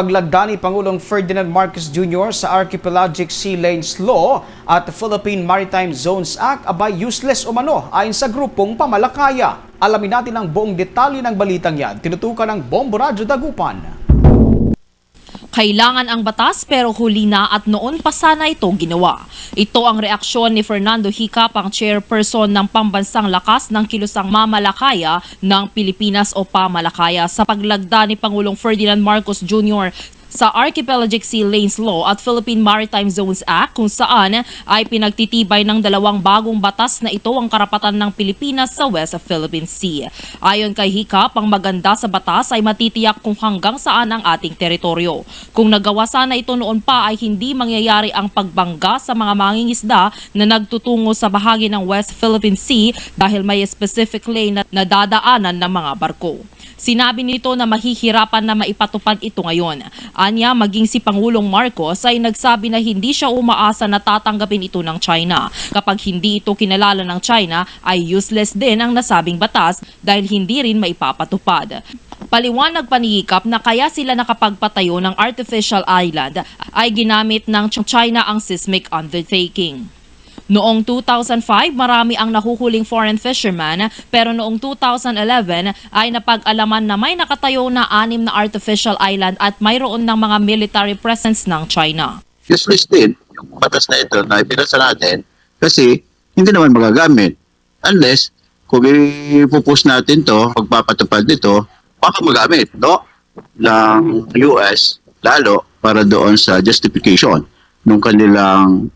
Paglagda ni Pangulong Ferdinand Marcos Jr. sa Archipelagic Sea Lanes Law at Philippine Maritime Zones Act abay useless umano ayon sa grupong pamalakaya. Alamin natin ang buong detalye ng balitang yan. Tinutukan ng Bombo Radyo Dagupan. Kailangan ang batas pero huli na at noon pa sana ito ginawa. Ito ang reaksyon ni Fernando Hicap, ang chairperson ng Pambansang Lakas ng Kilusang Mamalakaya ng Pilipinas o Pamalakaya sa paglagda ni Pangulong Ferdinand Marcos Jr. sa Archipelagic Sea Lanes Law at Philippine Maritime Zones Act, kung saan ay pinagtitibay ng dalawang bagong batas na ito ang karapatan ng Pilipinas sa West Philippine Sea. Ayon kay Hicap, ang maganda sa batas ay matitiyak kung hanggang saan ang ating teritoryo. Kung nagawa sana ito noon pa ay hindi mangyayari ang pagbangga sa mga mangingisda na nagtutungo sa bahagi ng West Philippine Sea dahil may specific lane na dadaanan ng mga barko. Sinabi nito na mahihirapan na maipatupad ito ngayon. Anya, maging si Pangulong Marcos ay nagsabi na hindi siya umaasa na tatanggapin ito ng China. Kapag hindi ito kinalala ng China, ay useless din ang nasabing batas dahil hindi rin maipapatupad. Paliwanag pa ni Hicap na kaya sila nakapagpatayo ng artificial island ay ginamit ng China ang seismic undertaking. Noong 2005, marami ang nahuhuling foreign fisherman, pero noong 2011 ay napag-alaman na may nakatayo na 6 na artificial island at mayroon ng mga military presence ng China. Useless din yung batas na ito na ipinasa natin kasi hindi naman magagamit. Unless, kung ipupus natin to, pagpapatupad nito, baka magamit, no? Ng US, lalo para doon sa justification nung kanilang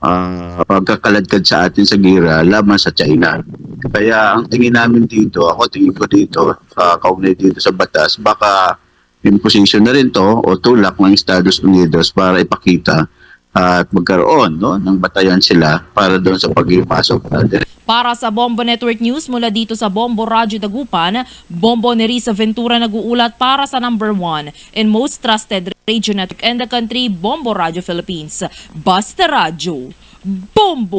pagkakaladkad sa atin sa gira laban sa China. Kaya ang tingin namin dito, tingin ko dito, kaugnay dito sa batas, baka imposition na rin to o tulak ng Estados Unidos para ipakita at magkaroon, no, ng batayan sila para doon sa pag-ipasok natin. Para sa Bombo Network News mula dito sa Bombo Radyo Dagupan, Bombo Nerissa Ventura nag-uulat para sa number 1 and most trusted radio network in the country, Bombo Radyo Philippines. Basta Radyo, Bombo!